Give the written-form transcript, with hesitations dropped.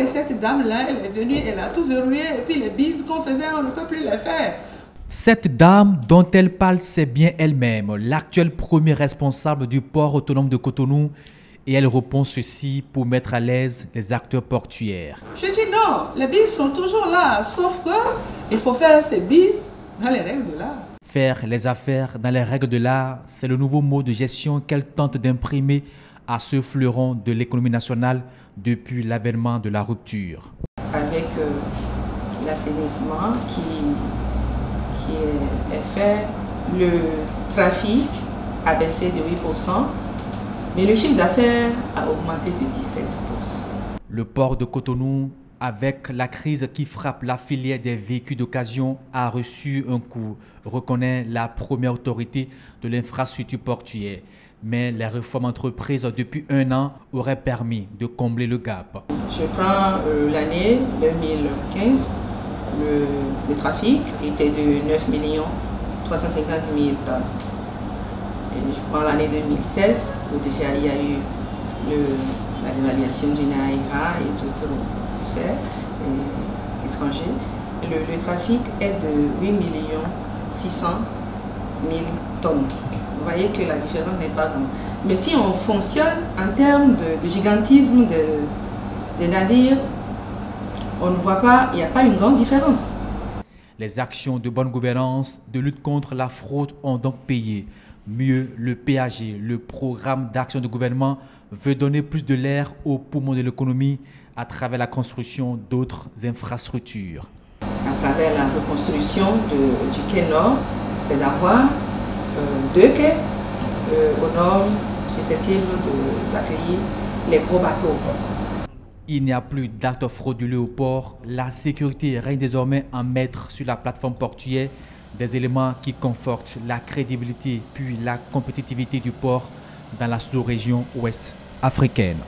cette dame-là, elle est venue, elle a tout verrouillé, et puis les bises qu'on faisait, on ne peut plus les faire. Cette dame dont elle parle, c'est bien elle-même, l'actuelle première responsable du port autonome de Cotonou, et elle répond ceci pour mettre à l'aise les acteurs portuaires. Je dis non, les bises sont toujours là, sauf qu'il faut faire ces bises dans les règles de l'art. Faire les affaires dans les règles de l'art, c'est le nouveau mot de gestion qu'elle tente d'imprimer à ce fleuron de l'économie nationale depuis l'avènement de la rupture. Avec l'assainissement qui est fait, le trafic a baissé de 8%, mais le chiffre d'affaires a augmenté de 17%. Le port de Cotonou, avec la crise qui frappe la filière des véhicules d'occasion, a reçu un coup, reconnaît la première autorité de l'infrastructure portuaire. Mais les réformes entreprises depuis un an auraient permis de combler le gap. Je prends l'année 2015, le trafic était de 9 350 000 tonnes. Et je prends l'année 2016, où déjà il y a eu la dévaluation du Naira et tout fait étranger. Le trafic est de 8 600 000 tonnes. Vous voyez que la différence n'est pas grande. Mais si on fonctionne en termes de gigantisme des navires, on ne voit pas, il n'y a pas une grande différence. Les actions de bonne gouvernance, de lutte contre la fraude ont donc payé. Mieux, le PAG, le programme d'action de gouvernement, veut donner plus de l'air aux poumons de l'économie à travers la construction d'autres infrastructures. À travers la reconstruction du quai Nord, c'est d'avoir 2 quais aux normes susceptibles d'accueillir les gros bateaux. Il n'y a plus d'actes frauduleux au port. La sécurité règne désormais en maître sur la plateforme portuaire, des éléments qui confortent la crédibilité puis la compétitivité du port dans la sous-région ouest africaine.